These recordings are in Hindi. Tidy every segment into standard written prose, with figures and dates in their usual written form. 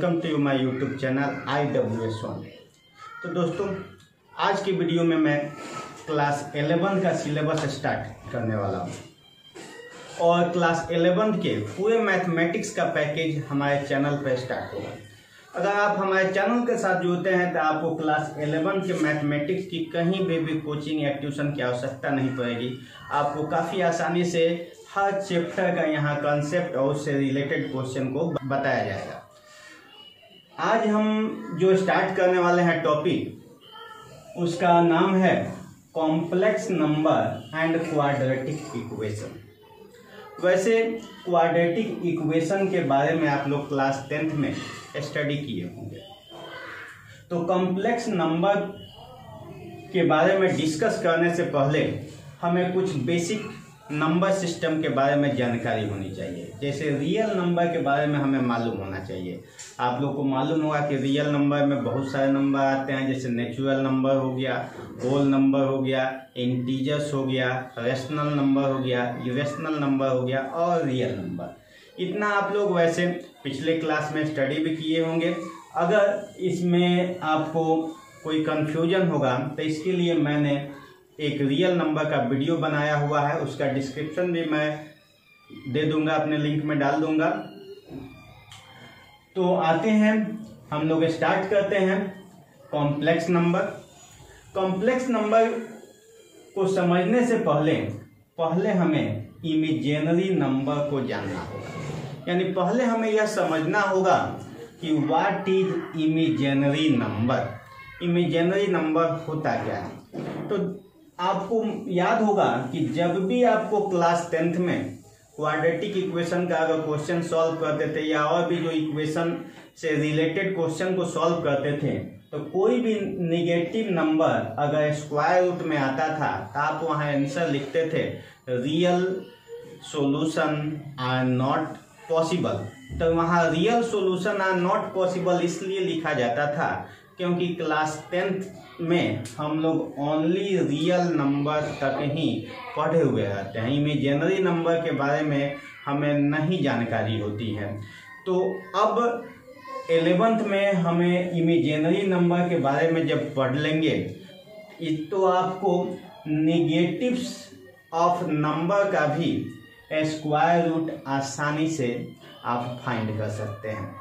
Welcome to my YouTube channel IWS1। तो दोस्तों, आज की वीडियो में मैं क्लास 11 का सिलेबस स्टार्ट करने वाला हूँ और क्लास 11 के पूरे मैथमेटिक्स का पैकेज हमारे चैनल पर स्टार्ट होगा। अगर आप हमारे चैनल के साथ जुड़ते हैं तो आपको क्लास 11 के मैथमेटिक्स की कहीं भी कोचिंग या ट्यूशन की आवश्यकता नहीं पड़ेगी। आपको काफ़ी आसानी से हर चैप्टर का यहाँ कॉन्सेप्ट और उससे रिलेटेड क्वेश्चन को बताया जाएगा। आज हम जो स्टार्ट करने वाले हैं टॉपिक, उसका नाम है complex number and quadratic equation. वैसे क्वाड्रेटिक इक्वेशन के बारे में आप लोग क्लास 10th में स्टडी किए होंगे, तो कॉम्प्लेक्स नंबर के बारे में डिस्कस करने से पहले हमें कुछ बेसिक नंबर सिस्टम के बारे में जानकारी होनी चाहिए। जैसे रियल नंबर के बारे में हमें मालूम होना चाहिए। आप लोग को मालूम होगा कि रियल नंबर में बहुत सारे नंबर आते हैं, जैसे नेचुरल नंबर हो गया, होल नंबर हो गया, इंटीजर्स हो गया, रेशनल नंबर हो गया, इरेशनल नंबर हो गया और रियल नंबर। इतना आप लोग वैसे पिछले क्लास में स्टडी भी किए होंगे। अगर इसमें आपको कोई कन्फ्यूजन होगा तो इसके लिए मैंने एक रियल नंबर का वीडियो बनाया हुआ है, उसका डिस्क्रिप्शन भी मैं दे दूंगा, अपने लिंक में डाल दूंगा। तो आते हैं, हम लोग स्टार्ट करते हैं कॉम्प्लेक्स नंबर। कॉम्प्लेक्स नंबर को समझने से पहले हमें इमेजिनरी नंबर को जानना होगा। यानी पहले हमें यह समझना होगा कि what is imaginary number. Imaginary number होता क्या है? तो आपको याद होगा कि जब भी आपको क्लास 10th में क्वाड्रेटिक इक्वेशन का अगर क्वेश्चन सॉल्व करते थे या और भी जो इक्वेशन से रिलेटेड क्वेश्चन को सॉल्व करते थे, तो कोई भी निगेटिव नंबर अगर स्क्वायर रूट में आता था तो आप वहाँ आंसर लिखते थे real solution are not possible. तो वहाँ real solution are not possible इसलिए लिखा जाता था क्योंकि क्लास 10th में हम लोग ओनली रियल नंबर तक ही पढ़े हुए रहते हैं। इमेजिनरी नंबर के बारे में हमें नहीं जानकारी होती है। तो अब 11th में हमें इमेजिनरी नंबर के बारे में जब पढ़ लेंगे तो आपको नेगेटिव्स ऑफ नंबर का भी स्क्वायर रूट आसानी से आप फाइंड कर सकते हैं।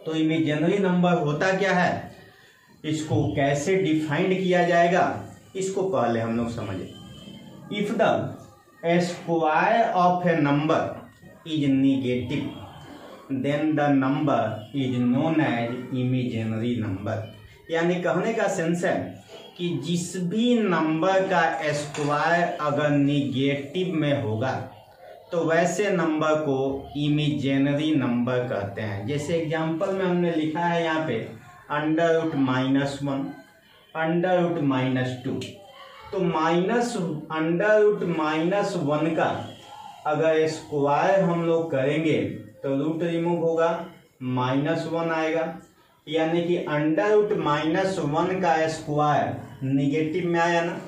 तो इमेजिनरी नंबर होता क्या है, इसको कैसे डिफाइंड किया जाएगा, इसको पहले हम लोग समझें। If the square of a number is negative then the number is known as imaginary number. यानी कहने का सेंस है कि जिस भी नंबर का स्क्वायर अगर निगेटिव में होगा तो वैसे नंबर को इमेजिनरी नंबर कहते हैं। जैसे एग्जांपल में हमने लिखा है यहाँ पे अंडर रूट -1, अंडर रूट -2। तो अंडर रूट -1 का अगर स्क्वायर हम लोग करेंगे तो रूट रिमूव होगा, -1 आएगा। यानी कि अंडर रूट -1 का स्क्वायर निगेटिव में आया ना,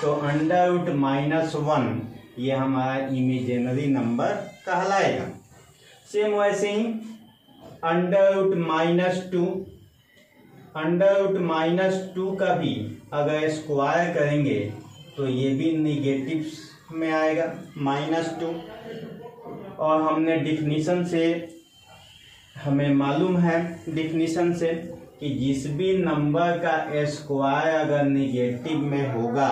तो अंडर रूट -1 ये हमारा इमेजिनरी नंबर कहलाएगा। सेम वैसे ही अंडर रूट -2, अंडर रूट -2 का भी अगर स्क्वायर करेंगे तो ये भी निगेटिव में आएगा, -2। और हमने डिफिनीशन से हमें मालूम है डिफिनीशन से कि जिस भी नंबर का स्क्वायर अगर निगेटिव में होगा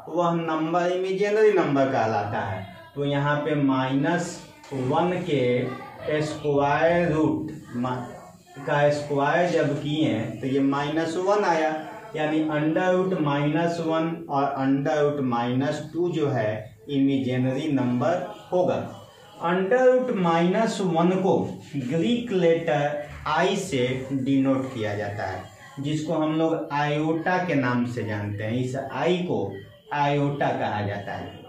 वह नंबर इमेजिनरी नंबर कहलाता है। तो यहाँ पे -1 के स्क्वायर रूट का स्क्वायर जब किए तो ये -1 आया। यानी अंडर रूट -1 और अंडर रूट -2 जो है इमेजिनरी नंबर होगा। अंडर रूट -1 को ग्रीक लेटर आई से डिनोट किया जाता है, जिसको हम लोग आयोटा के नाम से जानते हैं। इस आई को आयोटा कहा जाता है।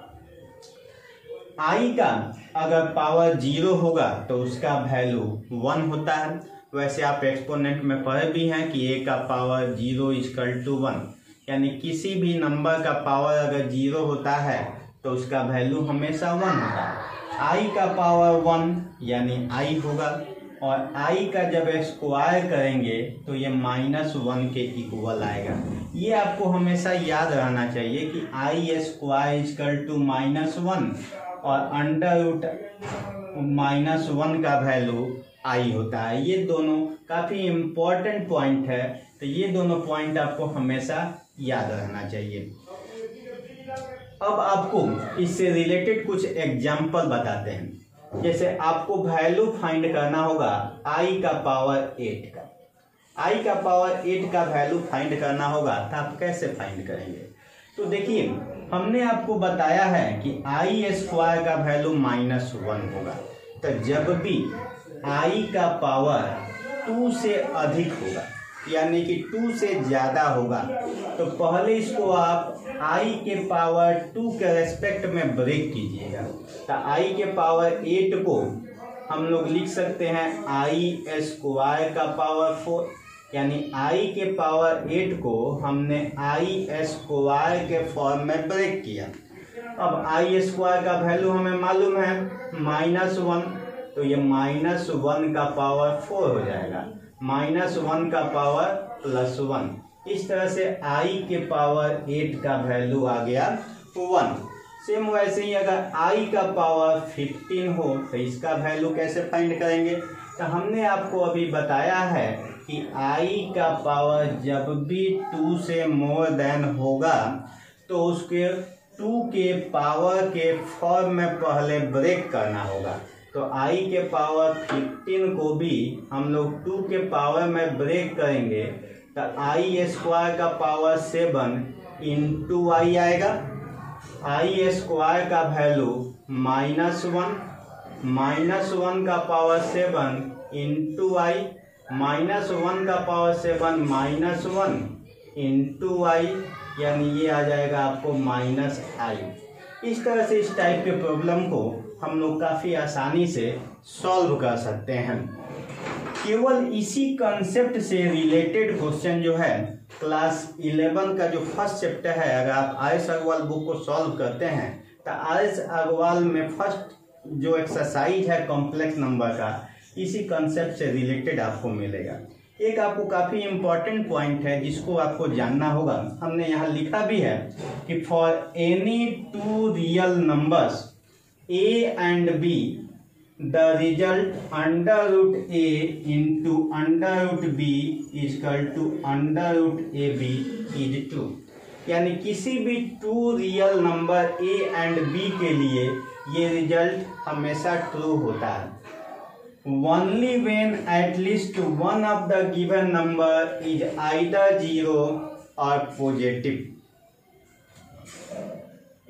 आई का अगर पावर 0 होगा तो उसका वैल्यू 1 होता है। वैसे आप एक्सपोनेंट में पढ़े भी हैं कि a का पावर 0 = 1। यानी किसी भी नंबर का पावर अगर 0 होता है तो उसका वैल्यू हमेशा 1 होता है। i का पावर 1 यानी i होगा। और आई का जब स्क्वायर करेंगे तो ये -1 के इक्वल आएगा। ये आपको हमेशा याद रहना चाहिए कि आई स्क्वायर इक्वल टू -1 और अंडर रूट -1 का वैल्यू आई होता है। ये दोनों काफ़ी इम्पोर्टेंट पॉइंट है, तो ये दोनों पॉइंट आपको हमेशा याद रहना चाहिए। अब आपको इससे रिलेटेड कुछ एग्जाम्पल बताते हैं। जैसे आपको वैल्यू फाइंड करना होगा आई का पावर 8 का। आई का पावर 8 का वैल्यू फाइंड करना होगा, तो आप कैसे फाइंड करेंगे? तो देखिए, हमने आपको बताया है कि आई स्क्वायर का वैल्यू -1 होगा। तो जब भी आई का पावर 2 से अधिक होगा, यानी कि 2 से ज़्यादा होगा, तो पहले इसको आप आई के पावर 2 के रेस्पेक्ट में ब्रेक कीजिएगा। तो आई के पावर 8 को हम लोग लिख सकते हैं आई स्क्वायर का पावर 4, यानी आई के पावर 8 को हमने आई स्क्वायर के फॉर्म में ब्रेक किया। अब आई स्क्वायर का वैल्यू हमें मालूम है -1, तो ये -1 का पावर 4 हो जाएगा, -1 का पावर +1। इस तरह से आई के पावर 8 का वैल्यू आ गया 1। सेम वैसे ही अगर आई का पावर 15 हो तो इसका वैल्यू कैसे फाइंड करेंगे? तो हमने आपको अभी बताया है कि आई का पावर जब भी 2 से मोर देन होगा तो उसके 2 के पावर के फॉर्म में पहले ब्रेक करना होगा। तो आई के पावर 15 को भी हम लोग 2 के पावर में ब्रेक करेंगे, तो आई स्क्वायर का पावर 7 इंटू आई आएगा। आई स्क्वायर का वैल्यू -1, -1 का पावर 7 इंटू आई, -1 का पावर 7 -1 इंटू आई, यानी ये आ जाएगा आपको -i। इस तरह से इस टाइप के प्रॉब्लम को हम लोग काफ़ी आसानी से सॉल्व कर सकते हैं। केवल इसी कंसेप्ट से रिलेटेड क्वेश्चन जो है क्लास 11 का जो फर्स्ट चैप्टर है, अगर आप आर.एस. अग्रवाल बुक को सॉल्व करते हैं तो आर.एस. अग्रवाल में फर्स्ट जो एक्सरसाइज है कॉम्प्लेक्स नंबर का, इसी कंसेप्ट से रिलेटेड आपको मिलेगा। एक आपको काफ़ी इम्पोर्टेंट पॉइंट है जिसको आपको जानना होगा, हमने यहाँ लिखा भी है कि for any 2 real numbers a and b, the result √a into √b is equal to √ab is 2। यानी किसी भी 2 real number a and b के लिए ये रिजल्ट हमेशा ट्रू होता है। Only when at least one of the given number is either 0 or positive।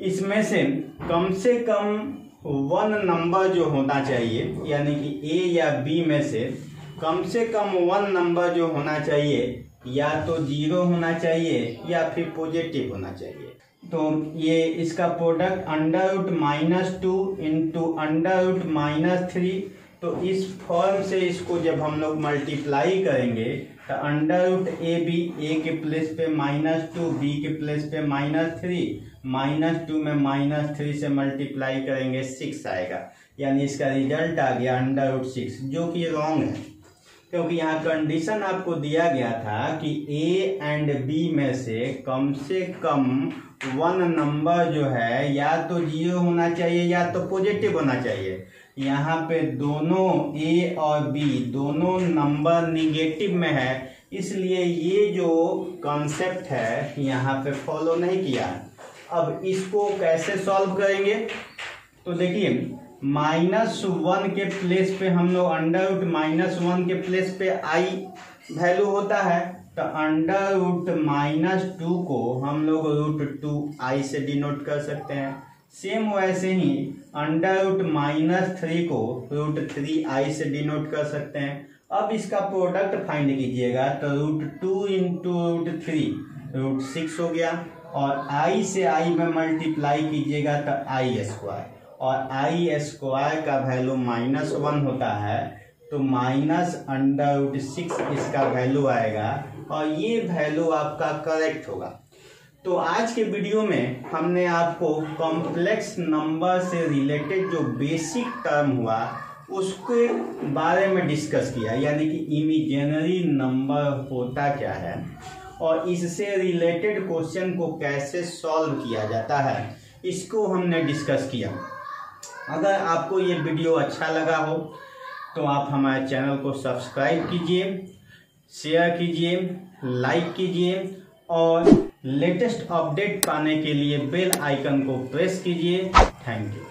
इसमें से कम 1 नंबर जो होना चाहिए, यानी कि a या b में से कम 1 नंबर जो होना चाहिए या तो 0 होना चाहिए या फिर पॉजिटिव होना चाहिए। तो ये इसका प्रोडक्ट √-2 इंटू √-3, तो इस फॉर्म से इसको जब हम लोग मल्टीप्लाई करेंगे तो √ab a के प्लेस पे -2, b के प्लेस पे -3, -2 में -3 से मल्टीप्लाई करेंगे 6 आएगा, यानी इसका रिजल्ट आ गया √6, जो कि रॉन्ग है, क्योंकि यहाँ कंडीशन आपको दिया गया था कि a एंड b में से कम 1 नंबर जो है या तो 0 होना चाहिए या तो पॉजिटिव होना चाहिए। यहाँ पे दोनों a और b दोनों नंबर निगेटिव में है, इसलिए ये जो कॉन्सेप्ट है यहाँ पे फॉलो नहीं किया। अब इसको कैसे सॉल्व करेंगे? तो देखिए, -1 के प्लेस पे हम लोग √-1 के प्लेस पे i वैल्यू होता है, तो √-2 को हम लोग √2i से डिनोट कर सकते हैं। सेम वैसे ही √-3 को √3i से डिनोट कर सकते हैं। अब इसका प्रोडक्ट फाइंड कीजिएगा, तो √2 इंटू √3 √6 हो गया, और i से i में मल्टीप्लाई कीजिएगा तो i स्क्वायर, और i स्क्वायर का वैल्यू -1 होता है, तो -√6 इसका वैल्यू आएगा, और ये वैल्यू आपका करेक्ट होगा। तो आज के वीडियो में हमने आपको कॉम्प्लेक्स नंबर से रिलेटेड जो बेसिक टर्म हुआ उसके बारे में डिस्कस किया, यानी कि इमेजिनरी नंबर होता क्या है और इससे रिलेटेड क्वेश्चन को कैसे सॉल्व किया जाता है, इसको हमने डिस्कस किया। अगर आपको ये वीडियो अच्छा लगा हो तो आप हमारे चैनल को सब्सक्राइब कीजिए, शेयर कीजिए, लाइक कीजिए और लेटेस्ट अपडेट पाने के लिए बेल आइकन को प्रेस कीजिए। Thank you.